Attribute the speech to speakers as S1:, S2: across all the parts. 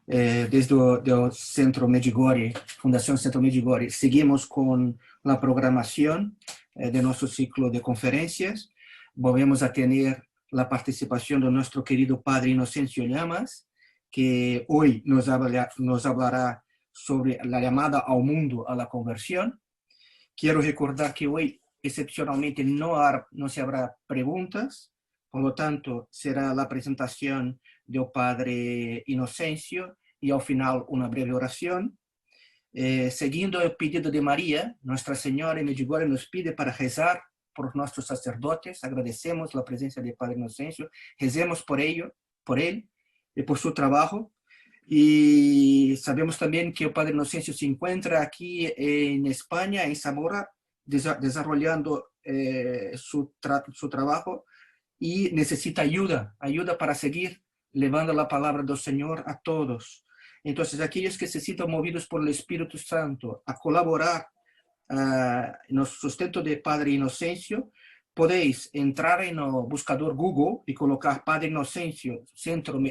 S1: desde el Centro Medjugorje, Fundación Centro Medjugorje, seguimos con la programación de nuestro ciclo de conferencias. Volvemos a tener la participación de nuestro querido Padre Inocencio Llamas, que hoy nos hablará sobre la llamada al mundo a la conversión. Quiero recordar que hoy, excepcionalmente, no se habrá preguntas, por lo tanto, será la presentación del Padre Inocencio y al final una breve oración. Siguiendo el pedido de María, Nuestra Señora en Medjugorje nos pide para rezar por nuestros sacerdotes. Agradecemos la presencia del Padre Inocencio, recemos por él y por su trabajo. Y sabemos también que el Padre Inocencio se encuentra aquí en España, en Zamora, desarrollando su trabajo y necesita ayuda para seguir llevando la palabra del Señor a todos. Entonces, aquellos que se sientan movidos por el Espíritu Santo a colaborar en el sustento de Padre Inocencio, podéis entrar en el buscador Google y colocar Padre Inocencio,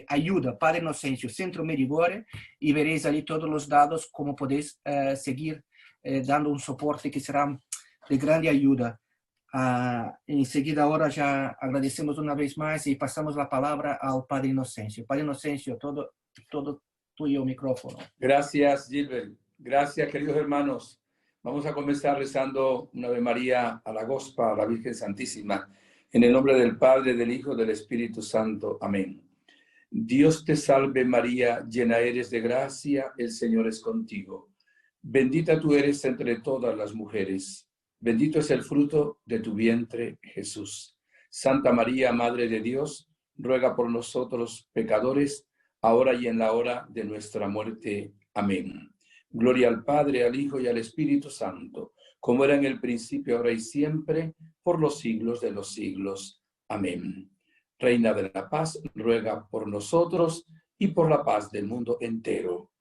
S1: ayuda, Padre Inocencio, Centro Medjugorje, y veréis allí todos los datos, cómo podéis seguir dando un soporte que será de grande ayuda. Enseguida, ahora ya agradecemos una vez más y pasamos la palabra al Padre Inocencio. Padre Inocencio, todo tuyo micrófono.
S2: Gracias, Gilbert. Gracias, queridos hermanos. Vamos a comenzar rezando una Ave María a la Gospa, a la Virgen Santísima, en el nombre del Padre, del Hijo, del Espíritu Santo. Amén. Dios te salve María, llena eres de gracia, el Señor es contigo. Bendita tú eres entre todas las mujeres. Bendito es el fruto de tu vientre, Jesús. Santa María, Madre de Dios, ruega por nosotros pecadores, ahora y en la hora de nuestra muerte. Amén. Gloria al Padre, al Hijo y al Espíritu Santo, como era en el principio, ahora y siempre, por los siglos de los siglos. Amén. Reina de la paz, ruega por nosotros y por la paz del mundo entero.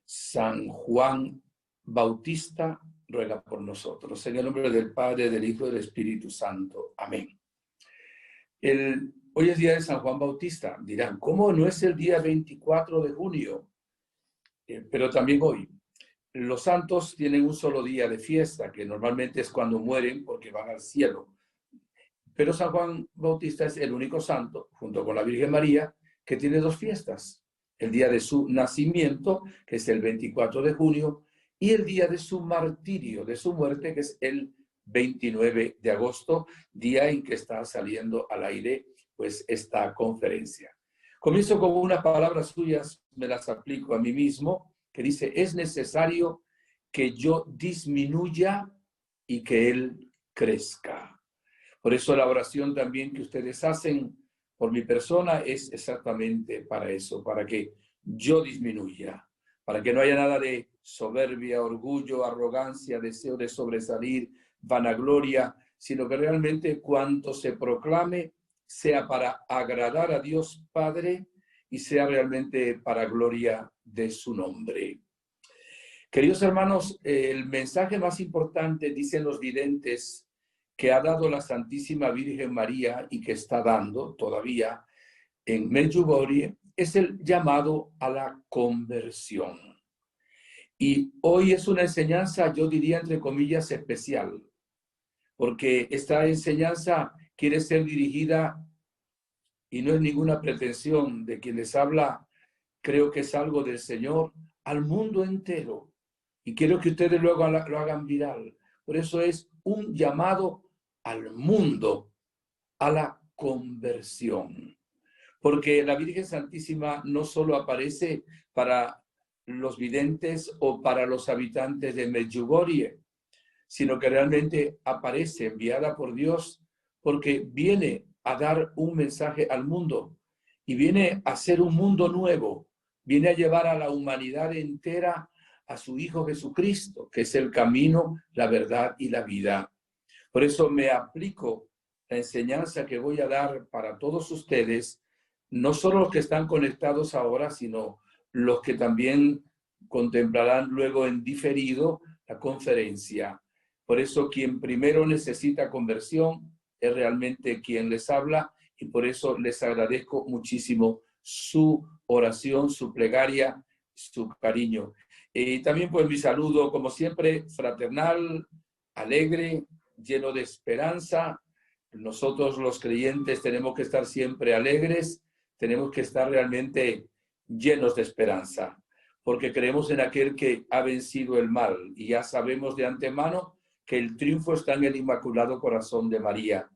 S2: San Juan Bautista, ruega por nosotros. En el nombre del Padre, del Hijo y del Espíritu Santo. Amén. Hoy es día de San Juan Bautista. Dirán, ¿cómo no es el día 24 de junio? Pero también hoy. Los santos tienen un solo día de fiesta, que normalmente es cuando mueren porque van al cielo. Pero San Juan Bautista es el único santo, junto con la Virgen María, que tiene dos fiestas. El día de su nacimiento, que es el 24 de junio, y el día de su martirio, de su muerte, que es el 29 de agosto, día en que está saliendo al aire pues esta conferencia. Comienzo con unas palabras suyas, me las aplico a mí mismo, que dice, es necesario que yo disminuya y que Él crezca. Por eso la oración también que ustedes hacen por mi persona es exactamente para eso, para que yo disminuya, para que no haya nada de soberbia, orgullo, arrogancia, deseo de sobresalir, vanagloria, sino que realmente cuanto se proclame sea para agradar a Dios Padre y sea realmente para gloria de su nombre. Queridos hermanos, el mensaje más importante, dicen los videntes, que ha dado la Santísima Virgen María y que está dando todavía en Medjugorje, es el llamado a la conversión. Y hoy es una enseñanza, yo diría entre comillas, especial, porque esta enseñanza quiere ser dirigida, y no es ninguna pretensión de quienes habla, creo que es algo del Señor, al mundo entero. Y quiero que ustedes luego lo hagan viral. Por eso es un llamado al mundo, a la conversión. Porque la Virgen Santísima no solo aparece para los videntes o para los habitantes de Medjugorje, sino que realmente aparece enviada por Dios porque viene a dar un mensaje al mundo y viene a ser un mundo nuevo, viene a llevar a la humanidad entera a su Hijo Jesucristo, que es el camino, la verdad y la vida. Por eso me aplico la enseñanza que voy a dar para todos ustedes, no solo los que están conectados ahora, sino los que también contemplarán luego en diferido la conferencia. Por eso quien primero necesita conversión es realmente quien les habla y por eso les agradezco muchísimo su oración, su plegaria, su cariño. Y también pues mi saludo, como siempre, fraternal, alegre, lleno de esperanza. Nosotros los creyentes tenemos que estar siempre alegres, tenemos que estar realmente llenos de esperanza, porque creemos en aquel que ha vencido el mal y ya sabemos de antemano que el triunfo está en el Inmaculado Corazón de María.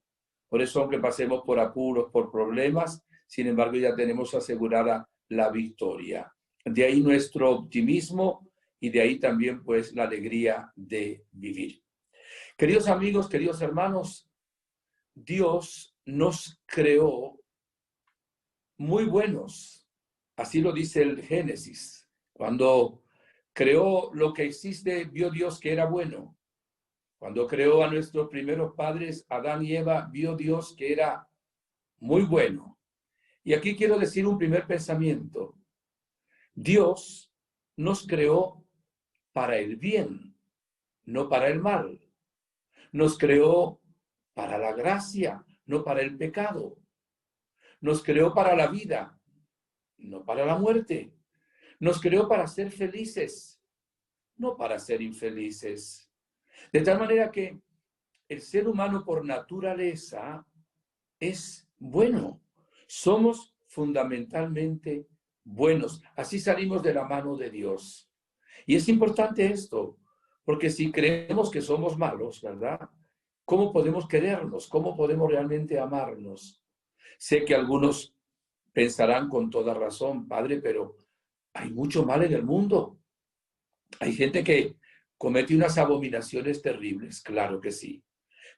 S2: Por eso, aunque pasemos por apuros, por problemas, sin embargo ya tenemos asegurada la victoria. De ahí nuestro optimismo y de ahí también pues la alegría de vivir. Queridos amigos, queridos hermanos, Dios nos creó muy buenos. Así lo dice el Génesis. Cuando creó lo que existe, vio Dios que era bueno. Cuando creó a nuestros primeros padres, Adán y Eva, vio Dios que era muy bueno. Y aquí quiero decir un primer pensamiento. Dios nos creó para el bien, no para el mal. Nos creó para la gracia, no para el pecado. Nos creó para la vida, no para la muerte. Nos creó para ser felices, no para ser infelices. De tal manera que el ser humano por naturaleza es bueno. Somos fundamentalmente buenos. Así salimos de la mano de Dios. Y es importante esto, porque si creemos que somos malos, ¿verdad? ¿Cómo podemos querernos? ¿Cómo podemos realmente amarnos? Sé que algunos pensarán con toda razón, Padre, pero hay mucho mal en el mundo. Hay gente que comete unas abominaciones terribles, claro que sí.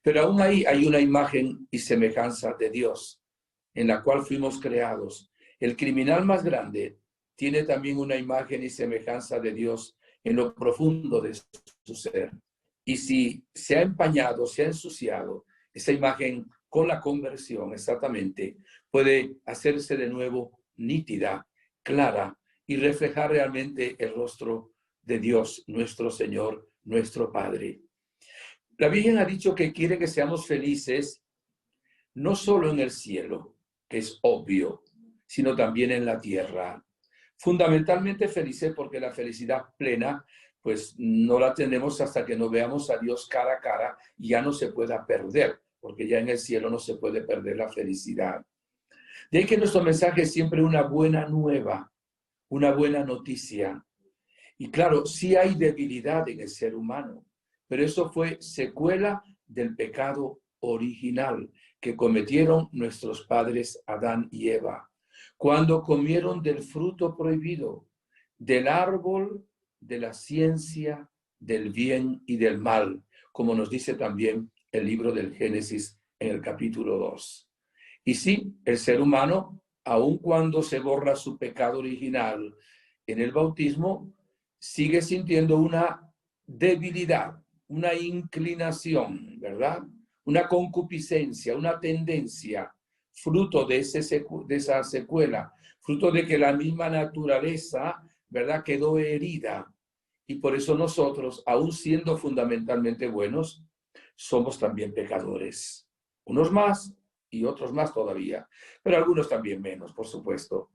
S2: Pero aún ahí hay una imagen y semejanza de Dios en la cual fuimos creados. El criminal más grande tiene también una imagen y semejanza de Dios en lo profundo de su ser. Y si se ha empañado, se ha ensuciado, esa imagen con la conversión exactamente puede hacerse de nuevo nítida, clara y reflejar realmente el rostro de Dios, nuestro Señor, nuestro Padre. La Virgen ha dicho que quiere que seamos felices no solo en el cielo, que es obvio, sino también en la tierra. Fundamentalmente felices porque la felicidad plena, pues no la tenemos hasta que no veamos a Dios cara a cara y ya no se pueda perder, porque ya en el cielo no se puede perder la felicidad. De ahí que nuestro mensaje es siempre una buena nueva, una buena noticia. Y claro, sí hay debilidad en el ser humano, pero eso fue secuela del pecado original que cometieron nuestros padres Adán y Eva, cuando comieron del fruto prohibido, del árbol de la ciencia del bien y del mal, como nos dice también el libro del Génesis en el capítulo 2. Y sí, el ser humano, aun cuando se borra su pecado original en el bautismo, sigue sintiendo una debilidad, una inclinación, ¿verdad? Una concupiscencia, una tendencia, fruto de esa secuela, fruto de que la misma naturaleza, ¿verdad?, quedó herida. Y por eso nosotros, aun siendo fundamentalmente buenos, somos también pecadores. Unos más y otros más todavía, pero algunos también menos, por supuesto.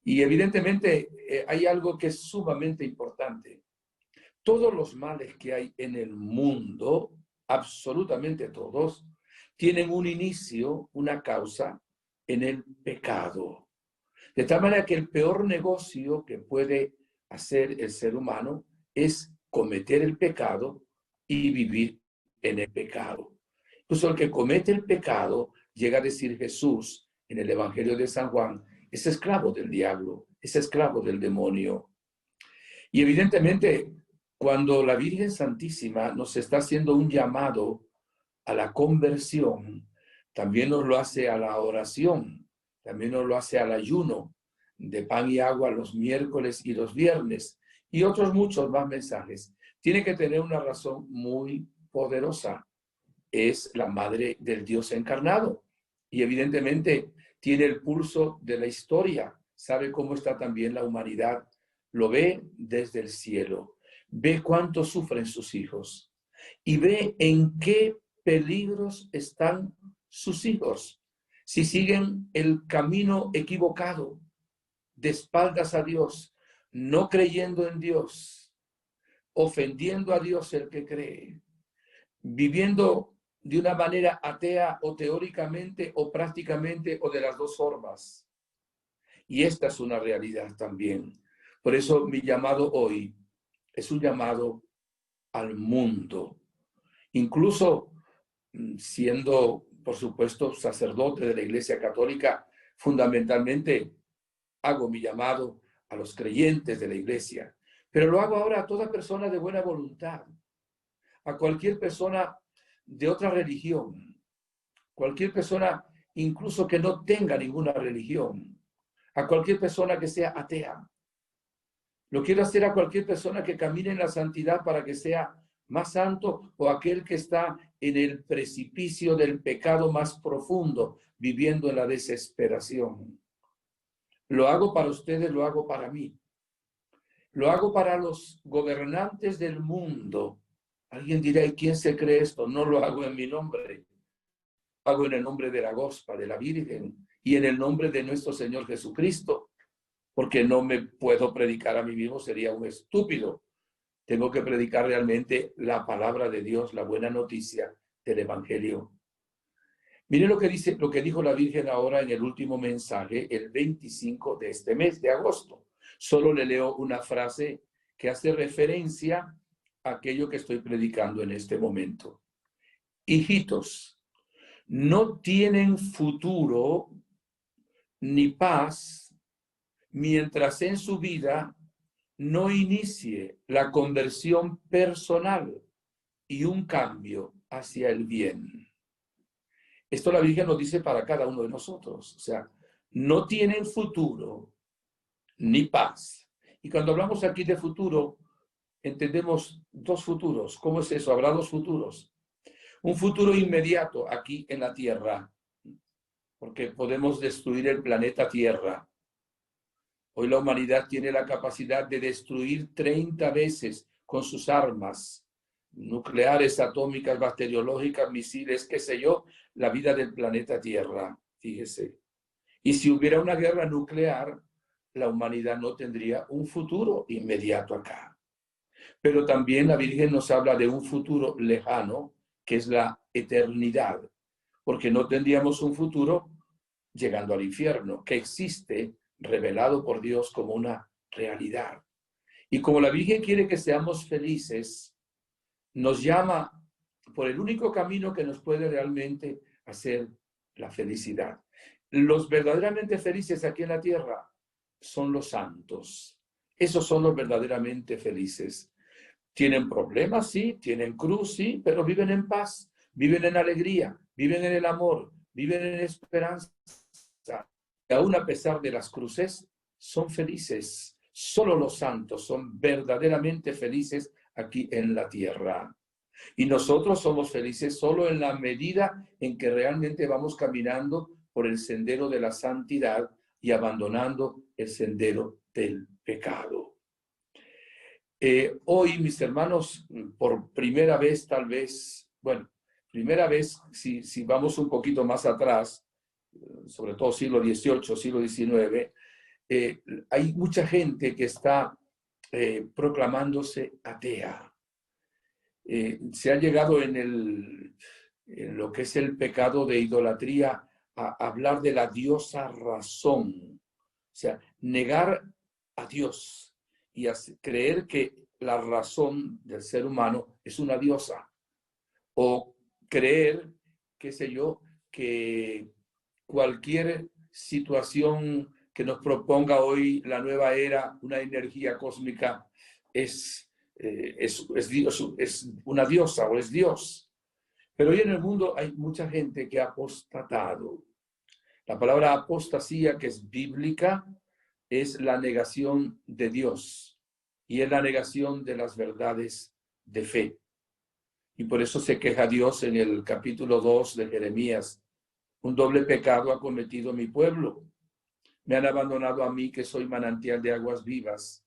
S2: Y evidentemente hay algo que es sumamente importante. Todos los males que hay en el mundo, absolutamente todos, tienen un inicio, una causa en el pecado. De tal manera que el peor negocio que puede hacer el ser humano es cometer el pecado y vivir en el pecado. Incluso el que comete el pecado, llega a decir Jesús en el Evangelio de San Juan, es esclavo del diablo, es esclavo del demonio. Y evidentemente, cuando la Virgen Santísima nos está haciendo un llamado a la conversión, también nos lo hace a la oración, también nos lo hace al ayuno de pan y agua los miércoles y los viernes, y otros muchos más mensajes. Tiene que tener una razón muy poderosa. Es la madre del Dios encarnado. Y evidentemente tiene el pulso de la historia, sabe cómo está también la humanidad, lo ve desde el cielo, ve cuánto sufren sus hijos y ve en qué peligros están sus hijos si siguen el camino equivocado. de espaldas a Dios, no creyendo en Dios, ofendiendo a Dios el que cree, viviendo de una manera atea o teóricamente o prácticamente o de las dos formas. Y esta es una realidad también. Por eso mi llamado hoy es un llamado al mundo. Incluso siendo, por supuesto, sacerdote de la Iglesia Católica, fundamentalmente hago mi llamado a los creyentes de la Iglesia. Pero lo hago ahora a toda persona de buena voluntad, a cualquier persona de otra religión, cualquier persona incluso que no tenga ninguna religión, a cualquier persona que sea atea. Lo quiero hacer a cualquier persona que camine en la santidad para que sea más santo, o aquel que está en el precipicio del pecado más profundo, viviendo en la desesperación. Lo hago para ustedes, lo hago para mí. Lo hago para los gobernantes del mundo. Alguien dirá, ¿y quién se cree esto? No lo hago en mi nombre. Lo hago en el nombre de la Gospa, de la Virgen, y en el nombre de nuestro Señor Jesucristo. Porque no me puedo predicar a mí mismo, sería un estúpido. Tengo que predicar realmente la palabra de Dios, la buena noticia del Evangelio. Miren lo que dice, lo que dijo la Virgen ahora en el último mensaje, el 25 de este mes de agosto. Solo le leo una frase que hace referencia a aquello que estoy predicando en este momento. Hijitos, no tienen futuro ni paz mientras en su vida no inicie la conversión personal y un cambio hacia el bien. Esto la Virgen nos dice para cada uno de nosotros. O sea, no tienen futuro ni paz. Y cuando hablamos aquí de futuro, entendemos dos futuros. ¿Cómo es eso? Habrá dos futuros. Un futuro inmediato aquí en la Tierra, porque podemos destruir el planeta Tierra. Hoy la humanidad tiene la capacidad de destruir 30 veces con sus armas nucleares, atómicas, bacteriológicas, misiles, qué sé yo, la vida del planeta Tierra, fíjese. Y si hubiera una guerra nuclear, la humanidad no tendría un futuro inmediato acá. Pero también la Virgen nos habla de un futuro lejano, que es la eternidad, porque no tendríamos un futuro llegando al infierno, que existe revelado por Dios como una realidad. Y como la Virgen quiere que seamos felices, nos llama por el único camino que nos puede realmente hacer la felicidad. Los verdaderamente felices aquí en la tierra son los santos. Esos son los verdaderamente felices. Tienen problemas, sí, tienen cruz, sí, pero viven en paz, viven en alegría, viven en el amor, viven en esperanza. Y aún a pesar de las cruces, son felices. Solo los santos son verdaderamente felices aquí en la tierra. Y nosotros somos felices solo en la medida en que realmente vamos caminando por el sendero de la santidad y abandonando el sendero del pecado. Hoy, mis hermanos, por primera vez tal vez, bueno, primera vez si vamos un poquito más atrás, sobre todo siglo XVIII, siglo XIX, hay mucha gente que está proclamándose atea. Se ha llegado en lo que es el pecado de idolatría a hablar de la diosa razón. O sea, negar a Dios y creer que la razón del ser humano es una diosa. O creer, qué sé yo, que cualquier situación que nos proponga hoy la nueva era, una energía cósmica, es una diosa o es Dios. Pero hoy en el mundo hay mucha gente que ha apostatado. La palabra apostasía, que es bíblica, es la negación de Dios y es la negación de las verdades de fe. Y por eso se queja Dios en el capítulo 2 de Jeremías. Un doble pecado ha cometido mi pueblo. Me han abandonado a mí, que soy manantial de aguas vivas,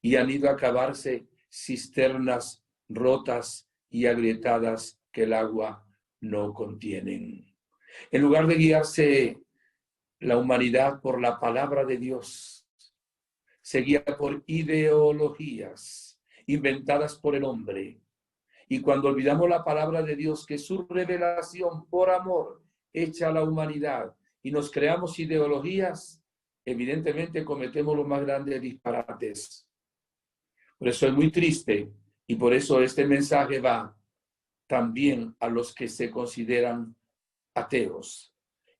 S2: y han ido a cavarse cisternas rotas y agrietadas que el agua no contienen. En lugar de guiarse la humanidad por la palabra de Dios, se guía por ideologías inventadas por el hombre. Y cuando olvidamos la palabra de Dios, que es su revelación por amor hecha a la humanidad, y nos creamos ideologías, evidentemente cometemos los más grandes disparates. Por eso es muy triste, y por eso este mensaje va también a los que se consideran ateos,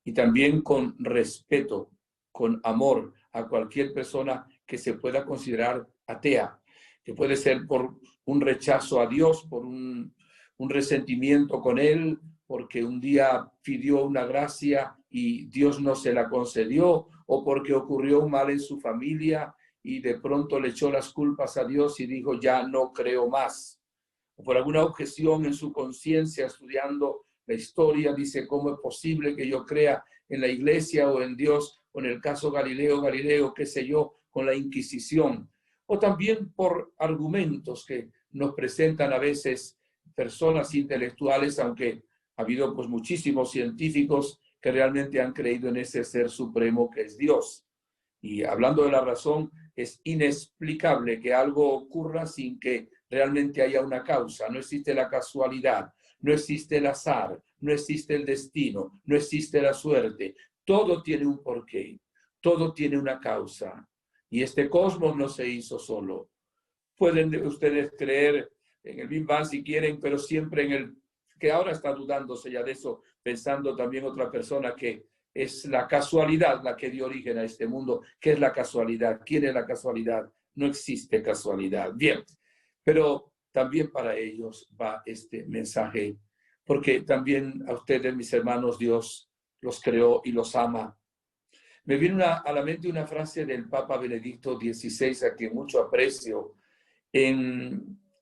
S2: y también con respeto, con amor a cualquier persona que se pueda considerar atea, que puede ser por un rechazo a Dios, por un resentimiento con Él, porque un día pidió una gracia y Dios no se la concedió, o porque ocurrió un mal en su familia y de pronto le echó las culpas a Dios y dijo, ya no creo más. O por alguna objeción en su conciencia estudiando la historia, dice, ¿cómo es posible que yo crea en la iglesia o en Dios? O en el caso Galileo, qué sé yo, con la Inquisición. O también por argumentos que nos presentan a veces personas intelectuales, aunque ha habido pues muchísimos científicos que realmente han creído en ese ser supremo que es Dios. Y hablando de la razón, es inexplicable que algo ocurra sin que realmente haya una causa. No existe la casualidad, no existe el azar, no existe el destino, no existe la suerte. Todo tiene un porqué, todo tiene una causa. Y este cosmos no se hizo solo. Pueden ustedes creer en el Big Bang si quieren, pero siempre en el que ahora está dudándose ya de eso, pensando también otra persona que es la casualidad la que dio origen a este mundo. ¿Qué es la casualidad? ¿Quién es la casualidad? No existe casualidad. Bien, pero también para ellos va este mensaje, porque también a ustedes, mis hermanos, Dios los creó y los ama. Me viene a la mente una frase del Papa Benedicto XVI, a quien mucho aprecio,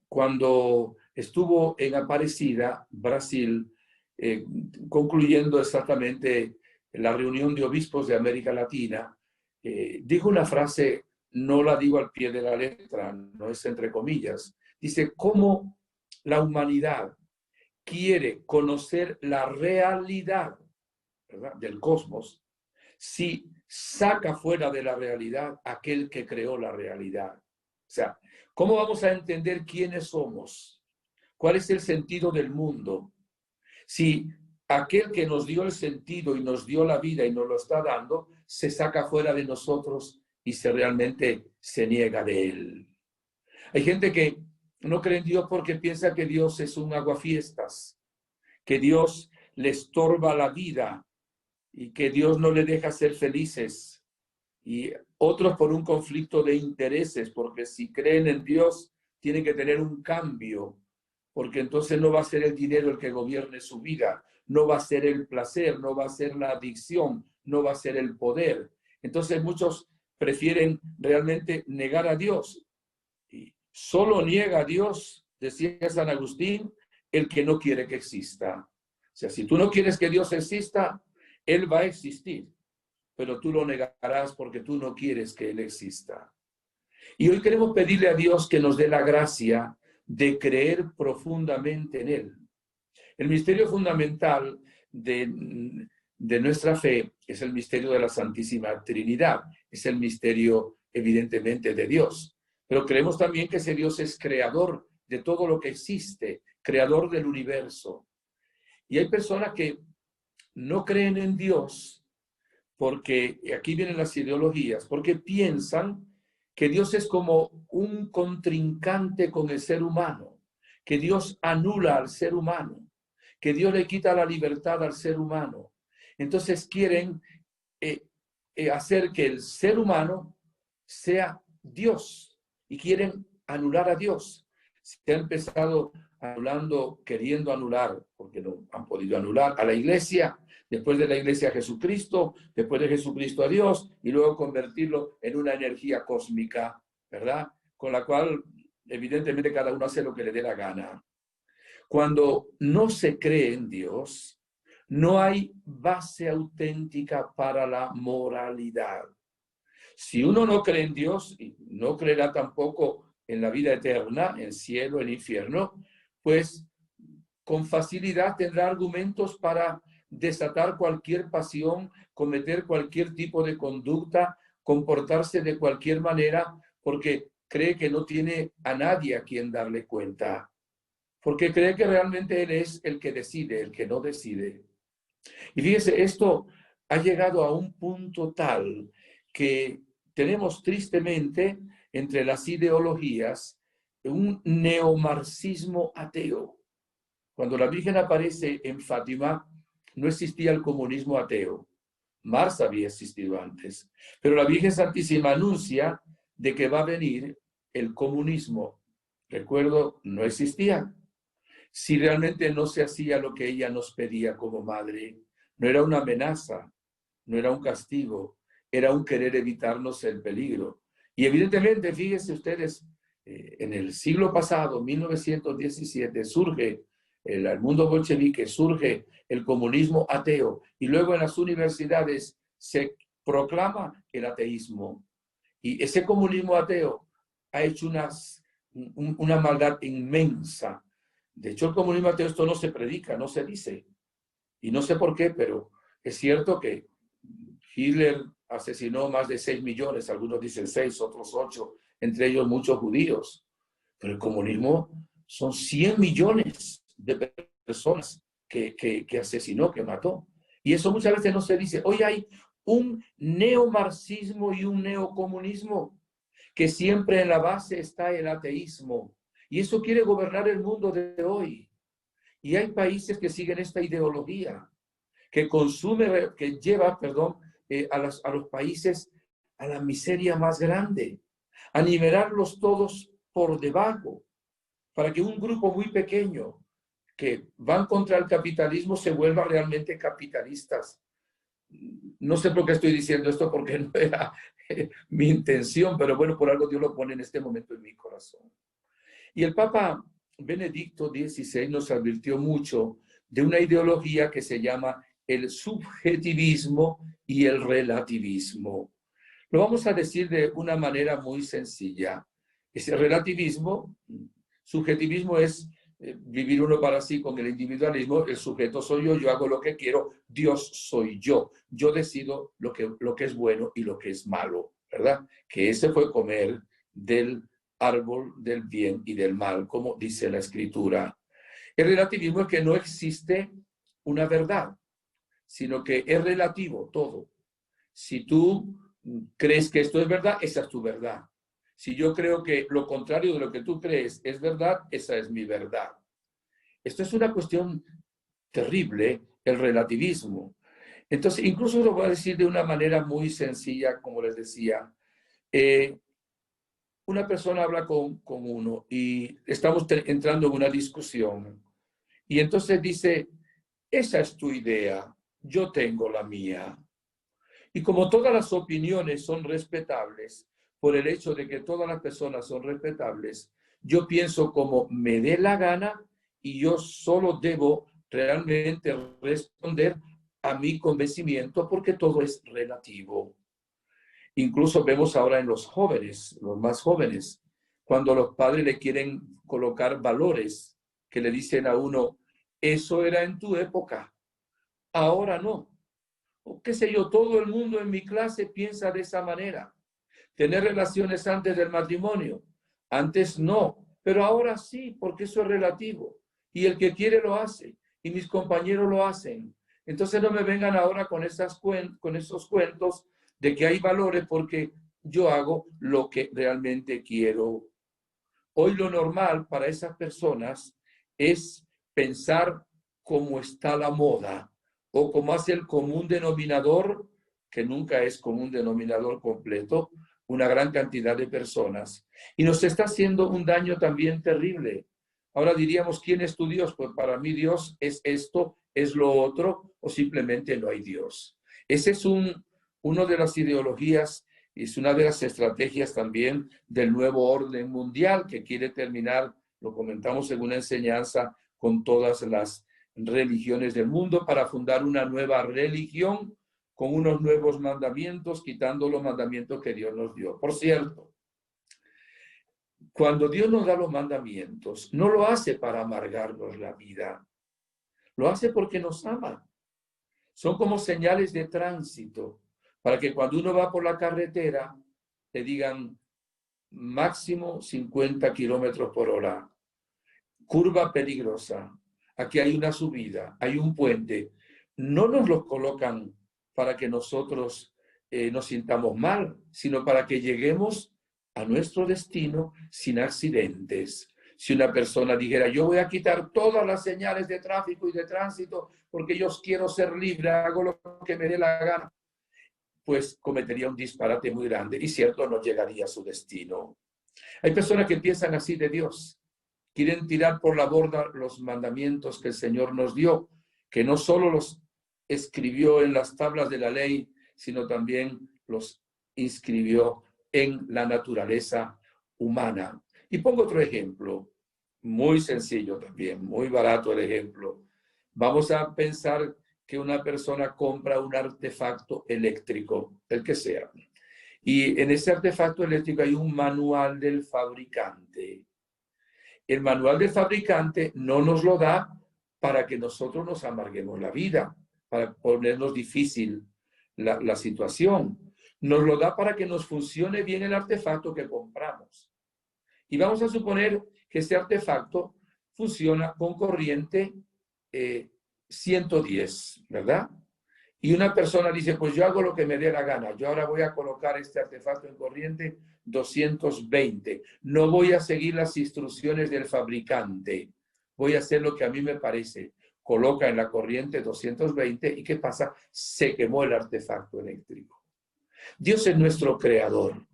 S2: cuando estuvo en Aparecida, Brasil, concluyendo exactamente la reunión de obispos de América Latina, dijo una frase, no la digo al pie de la letra, no es entre comillas, dice, ¿cómo la humanidad quiere conocer la realidad, ¿verdad?, del cosmos si saca fuera de la realidad aquel que creó la realidad? O sea, ¿cómo vamos a entender quiénes somos? ¿Cuál es el sentido del mundo? Si aquel que nos dio el sentido y nos dio la vida y nos lo está dando, se saca fuera de nosotros y realmente se niega de él. Hay gente que no cree en Dios porque piensa que Dios es un aguafiestas, que Dios le estorba la vida y que Dios no le deja ser felices. Y otros por un conflicto de intereses, porque si creen en Dios, tienen que tener un cambio, porque entonces no va a ser el dinero el que gobierne su vida, no va a ser el placer, no va a ser la adicción, no va a ser el poder. Entonces muchos prefieren realmente negar a Dios. Y solo niega a Dios, decía San Agustín, el que no quiere que exista. O sea, si tú no quieres que Dios exista, Él va a existir, pero tú lo negarás porque tú no quieres que Él exista. Y hoy queremos pedirle a Dios que nos dé la gracia de creer profundamente en Él. El misterio fundamental de nuestra fe es el misterio de la Santísima Trinidad. Es el misterio, evidentemente, de Dios. Pero creemos también que ese Dios es creador de todo lo que existe, creador del universo. Y hay personas que no creen en Dios porque, aquí vienen las ideologías, porque piensan que Dios es como un contrincante con el ser humano, que Dios anula al ser humano, que Dios le quita la libertad al ser humano. Entonces quieren hacer que el ser humano sea Dios y quieren anular a Dios. Se ha empezado anulando, queriendo anular, porque no han podido anular a la iglesia, después de la iglesia a Jesucristo, después de Jesucristo a Dios, y luego convertirlo en una energía cósmica, ¿verdad? Con la cual, evidentemente, cada uno hace lo que le dé la gana. Cuando no se cree en Dios, no hay base auténtica para la moralidad. Si uno no cree en Dios, y no creerá tampoco en la vida eterna, en cielo, en infierno, pues con facilidad tendrá argumentos para desatar cualquier pasión, cometer cualquier tipo de conducta, comportarse de cualquier manera, porque cree que no tiene a nadie a quien darle cuenta, porque cree que realmente él es el que decide, el que no decide. Y fíjese, esto ha llegado a un punto tal que tenemos tristemente entre las ideologías un neomarxismo ateo. Cuando la Virgen aparece en Fátima, no existía el comunismo ateo. Marx había existido antes. Pero la Virgen Santísima anuncia de que va a venir el comunismo. Recuerdo, no existía. Si realmente no se hacía lo que ella nos pedía como madre, no era una amenaza, no era un castigo, era un querer evitarnos el peligro. Y evidentemente, fíjense ustedes, en el siglo pasado, 1917, surge el mundo bolchevique, surge el comunismo ateo, y luego en las universidades se proclama el ateísmo. Y ese comunismo ateo ha hecho una maldad inmensa. De hecho, el comunismo ateo, esto no se predica, no se dice. Y no sé por qué, pero es cierto que Hitler asesinó más de 6 millones, algunos dicen 6, otros 8, entre ellos muchos judíos. Pero el comunismo son 100 millones de personas que asesinó, que mató. Y eso muchas veces no se dice. Hoy hay un neomarxismo y un neocomunismo, que siempre en la base está el ateísmo. Y eso quiere gobernar el mundo de hoy. Y hay países que siguen esta ideología, que consume, que lleva, perdón, a los países a la miseria más grande, a nivelarlos todos por debajo, para que un grupo muy pequeño que van contra el capitalismo se vuelva realmente capitalistas. No sé por qué estoy diciendo esto, porque no era mi intención, pero bueno, por algo Dios lo pone en este momento en mi corazón. Y el Papa Benedicto XVI nos advirtió mucho de una ideología que se llama el subjetivismo y el relativismo. Lo vamos a decir de una manera muy sencilla. Ese relativismo, subjetivismo es vivir uno para sí con el individualismo. El sujeto soy yo hago lo que quiero, Dios soy yo. Yo decido lo que es bueno y lo que es malo, ¿verdad? Que ese fue comer del árbol del bien y del mal, como dice la Escritura. El relativismo es que no existe una verdad, sino que es relativo todo. Si tú crees que esto es verdad, esa es tu verdad. Si yo creo que lo contrario de lo que tú crees es verdad, esa es mi verdad. Esto es una cuestión terrible, el relativismo. Entonces, incluso lo voy a decir de una manera muy sencilla, como les decía. Una persona habla con uno y estamos entrando en una discusión. Y entonces dice, esa es tu idea, yo tengo la mía. Y como todas las opiniones son respetables, por el hecho de que todas las personas son respetables, yo pienso como me dé la gana y yo solo debo realmente responder a mi convencimiento porque todo es relativo. Incluso vemos ahora en los jóvenes, los más jóvenes, cuando los padres le quieren colocar valores que le dicen a uno, eso era en tu época, ahora no. O qué sé yo, todo el mundo en mi clase piensa de esa manera. Tener relaciones antes del matrimonio, antes no, pero ahora sí, porque eso es relativo. Y el que quiere lo hace, y mis compañeros lo hacen. Entonces no me vengan ahora con esos cuentos de que hay valores porque yo hago lo que realmente quiero. Hoy lo normal para esas personas es pensar cómo está la moda o cómo hace el común denominador, que nunca es común denominador completo, una gran cantidad de personas. Y nos está haciendo un daño también terrible. Ahora diríamos, ¿quién es tu Dios? Pues para mí Dios es esto, es lo otro, o simplemente no hay Dios. Ese es uno de las ideologías, es una de las estrategias también del nuevo orden mundial que quiere terminar, lo comentamos en una enseñanza, con todas las religiones del mundo para fundar una nueva religión con unos nuevos mandamientos, quitando los mandamientos que Dios nos dio. Por cierto, cuando Dios nos da los mandamientos, no lo hace para amargarnos la vida, lo hace porque nos ama. Son como señales de tránsito, para que cuando uno va por la carretera, te digan, máximo 50 kilómetros por hora. Curva peligrosa. Aquí hay una subida, hay un puente. No nos los colocan para que nosotros nos sintamos mal, sino para que lleguemos a nuestro destino sin accidentes. Si una persona dijera, yo voy a quitar todas las señales de tráfico y de tránsito porque yo quiero ser libre, hago lo que me dé la gana, pues cometería un disparate muy grande y cierto, no llegaría a su destino. Hay personas que piensan así de Dios. Quieren tirar por la borda los mandamientos que el Señor nos dio, que no solo los escribió en las tablas de la ley, sino también los inscribió en la naturaleza humana. Y pongo otro ejemplo, muy sencillo también, muy barato el ejemplo. Vamos a pensar que una persona compra un artefacto eléctrico, el que sea, y en ese artefacto eléctrico hay un manual del fabricante. El manual del fabricante no nos lo da para que nosotros nos amarguemos la vida, para ponernos difícil la situación. Nos lo da para que nos funcione bien el artefacto que compramos. Y vamos a suponer que este artefacto funciona con corriente 110, ¿verdad? Y una persona dice, pues yo hago lo que me dé la gana. Yo ahora voy a colocar este artefacto en corriente 220. No voy a seguir las instrucciones del fabricante. Voy a hacer lo que a mí me parece. Coloca en la corriente 220 y ¿qué pasa? Se quemó el artefacto eléctrico. Dios es nuestro creador.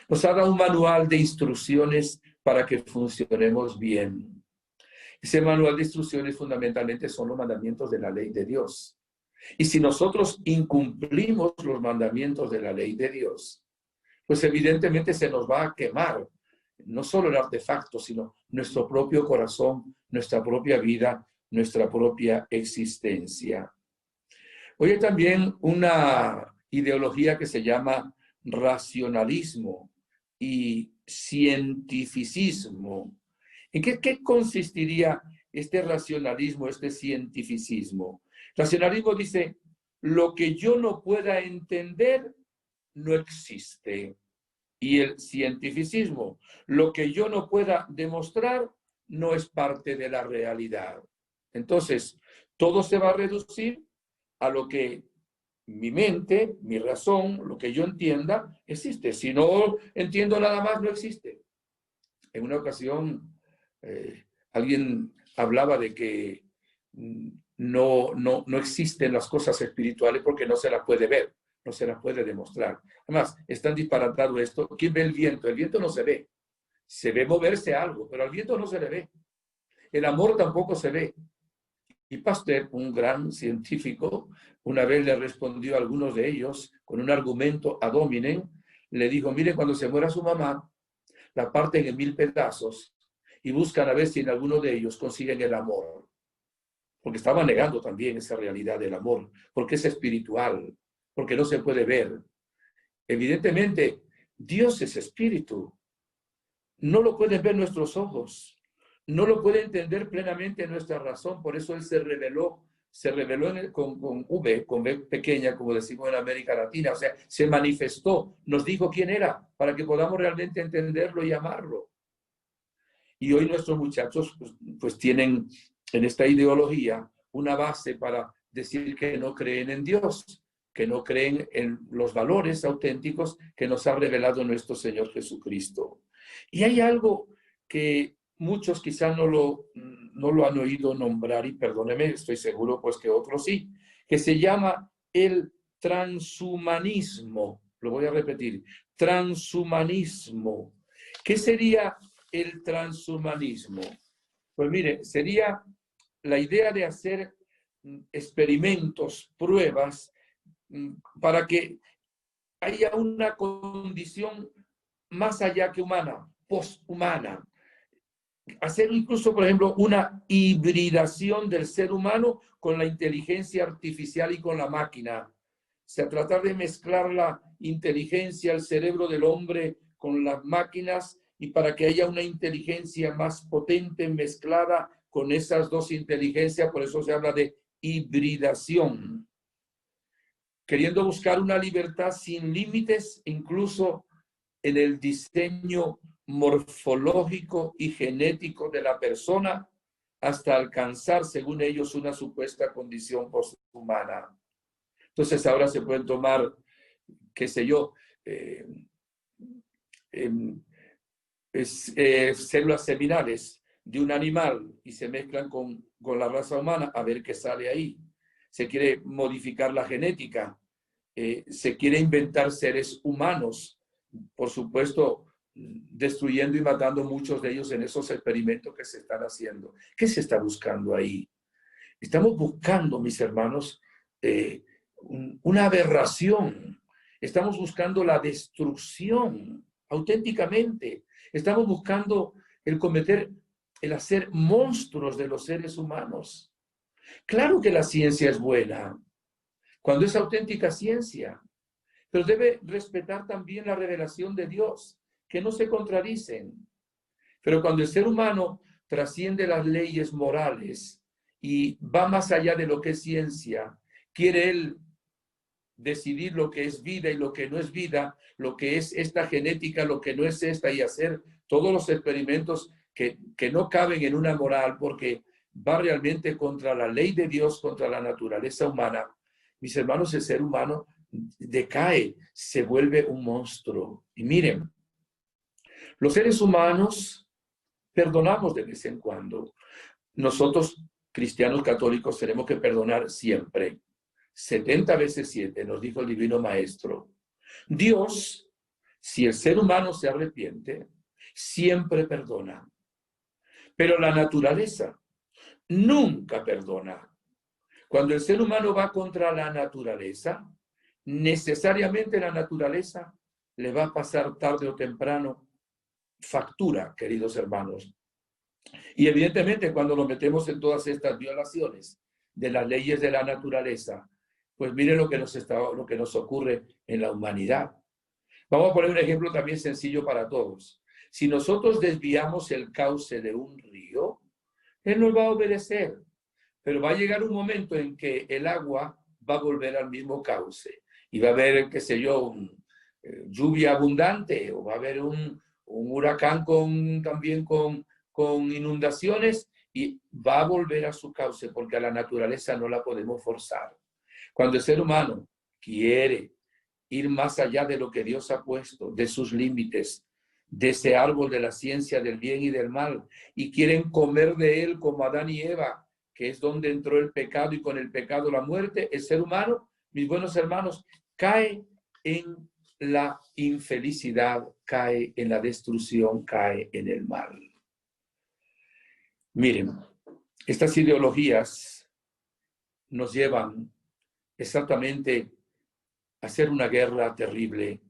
S2: Nos ha dado un manual de instrucciones para que funcionemos bien. Ese manual de instrucciones fundamentalmente son los mandamientos de la ley de Dios. Y si nosotros incumplimos los mandamientos de la ley de Dios, pues evidentemente se nos va a quemar no solo el artefacto, sino nuestro propio corazón, nuestra propia vida, nuestra propia existencia. Hoy hay también una ideología que se llama racionalismo y cientificismo. ¿En qué consistiría este racionalismo, este cientificismo? Racionalismo dice, lo que yo no pueda entender no existe. Y el cientificismo, lo que yo no pueda demostrar no es parte de la realidad. Entonces, todo se va a reducir a lo que mi mente, mi razón, lo que yo entienda, existe. Si no entiendo nada más, no existe. En una ocasión, alguien hablaba de que no existen las cosas espirituales porque no se las puede ver, no se las puede demostrar. Además, es tan disparatado esto. ¿Quién ve el viento? El viento no se ve. Se ve moverse algo, pero al viento no se le ve. El amor tampoco se ve. Y Pasteur, un gran científico, una vez le respondió a algunos de ellos con un argumento ad hominem, le dijo, mire, cuando se muera su mamá, la parten en 1000 pedazos y buscan a ver si en alguno de ellos consiguen el amor. Porque estaba negando también esa realidad del amor, porque es espiritual, porque no se puede ver. Evidentemente, Dios es espíritu. No lo pueden ver nuestros ojos. No lo puede entender plenamente nuestra razón. Por eso Él se reveló con V pequeña, como decimos en América Latina. O sea, se manifestó, nos dijo quién era, para que podamos realmente entenderlo y amarlo. Y hoy nuestros muchachos pues tienen en esta ideología una base para decir que no creen en Dios, que no creen en los valores auténticos que nos ha revelado nuestro Señor Jesucristo. Y hay algo que muchos quizás no lo han oído nombrar, y perdóneme, estoy seguro pues que otros sí, que se llama el transhumanismo. Lo voy a repetir, transhumanismo. ¿Qué sería el transhumanismo? Pues mire, sería la idea de hacer experimentos, pruebas, para que haya una condición más allá que humana, posthumana. Hacer incluso, por ejemplo, una hibridación del ser humano con la inteligencia artificial y con la máquina. O sea, tratar de mezclar la inteligencia, el cerebro del hombre con las máquinas y para que haya una inteligencia más potente mezclada con esas dos inteligencias, por eso se habla de hibridación. Queriendo buscar una libertad sin límites, incluso en el diseño morfológico y genético de la persona hasta alcanzar, según ellos, una supuesta condición posthumana. Entonces ahora se pueden tomar, qué sé yo, células seminales de un animal y se mezclan con la raza humana a ver qué sale ahí. Se quiere modificar la genética, se quiere inventar seres humanos, por supuesto, destruyendo y matando muchos de ellos en esos experimentos que se están haciendo. ¿Qué se está buscando ahí? Estamos buscando, mis hermanos, una aberración. Estamos buscando la destrucción, auténticamente. Estamos buscando el hacer monstruos de los seres humanos. Claro que la ciencia es buena, cuando es auténtica ciencia, pero debe respetar también la revelación de Dios, que no se contradicen. Pero cuando el ser humano trasciende las leyes morales y va más allá de lo que es ciencia, quiere él decidir lo que es vida y lo que no es vida, lo que es esta genética, lo que no es esta, y hacer todos los experimentos que no caben en una moral, porque va realmente contra la ley de Dios, contra la naturaleza humana. Mis hermanos, el ser humano decae, se vuelve un monstruo. Y miren, los seres humanos perdonamos de vez en cuando. Nosotros, cristianos católicos, tenemos que perdonar siempre. 70 veces 7, nos dijo el Divino Maestro. Dios, si el ser humano se arrepiente, siempre perdona. Pero la naturaleza nunca perdona. Cuando el ser humano va contra la naturaleza, necesariamente la naturaleza le va a pasar tarde o temprano factura, queridos hermanos. Y evidentemente cuando nos metemos en todas estas violaciones de las leyes de la naturaleza, pues miren lo que nos ocurre en la humanidad. Vamos a poner un ejemplo también sencillo para todos. Si nosotros desviamos el cauce de un río, él nos va a obedecer, pero va a llegar un momento en que el agua va a volver al mismo cauce y va a haber, qué sé yo, lluvia abundante, o va a haber un huracán también con inundaciones, y va a volver a su cauce, porque a la naturaleza no la podemos forzar. Cuando el ser humano quiere ir más allá de lo que Dios ha puesto, de sus límites, de ese árbol de la ciencia del bien y del mal, y quieren comer de él como Adán y Eva, que es donde entró el pecado y con el pecado la muerte, el ser humano, mis buenos hermanos, cae en la infelicidad, cae en la destrucción, cae en el mal. Miren, estas ideologías nos llevan exactamente a hacer una guerra terrible.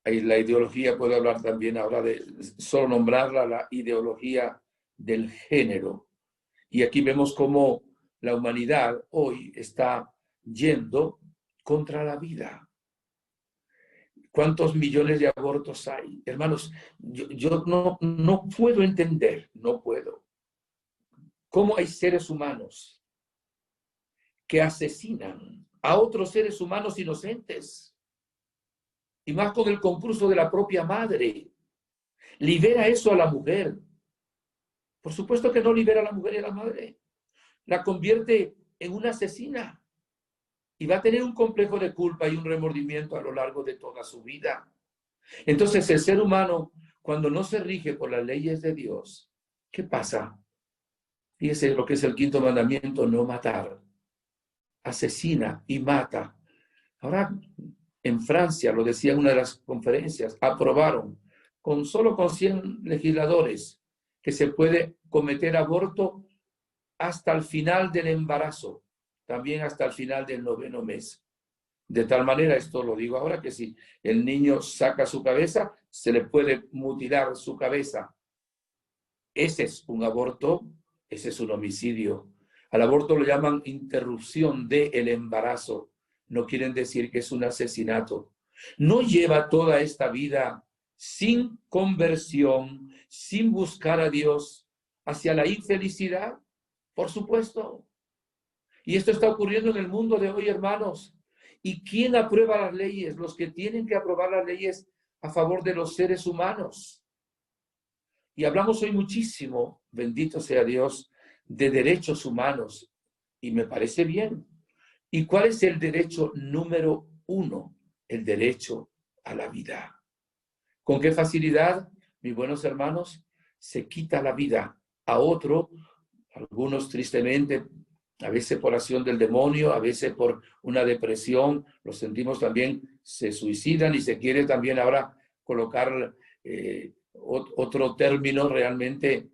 S2: La ideología, puedo hablar también ahora de solo nombrarla, la ideología del género. Y aquí vemos cómo la humanidad hoy está yendo contra la vida. ¿Cuántos millones de abortos hay? Hermanos, yo no puedo entender, no puedo, cómo hay seres humanos que asesinan a otros seres humanos inocentes. Y más con el concurso de la propia madre. Libera eso a la mujer. Por supuesto que no libera a la mujer y a la madre. La convierte en una asesina. Y va a tener un complejo de culpa y un remordimiento a lo largo de toda su vida. Entonces, el ser humano, cuando no se rige por las leyes de Dios, ¿qué pasa? Fíjese lo que es el 5.º mandamiento: no matar. Asesina y mata. Ahora, en Francia, lo decía en una de las conferencias, aprobaron solo con 100 legisladores que se puede cometer aborto hasta el final del embarazo, también hasta el final del 9º mes. De tal manera, esto lo digo ahora, que si el niño saca su cabeza, se le puede mutilar su cabeza. Ese es un aborto, ese es un homicidio. Al aborto lo llaman interrupción del embarazo. No quieren decir que es un asesinato. No lleva toda esta vida sin conversión, sin buscar a Dios, hacia la infelicidad, por supuesto. Y esto está ocurriendo en el mundo de hoy, hermanos. ¿Y quién aprueba las leyes? Los que tienen que aprobar las leyes a favor de los seres humanos. Y hablamos hoy muchísimo, bendito sea Dios, de derechos humanos. Y me parece bien. ¿Y cuál es el derecho número 1? El derecho a la vida. ¿Con qué facilidad, mis buenos hermanos, se quita la vida a otro? Algunos tristemente, a veces por acción del demonio, a veces por una depresión, lo sentimos también, se suicidan y se quiere también ahora colocar otro término realmente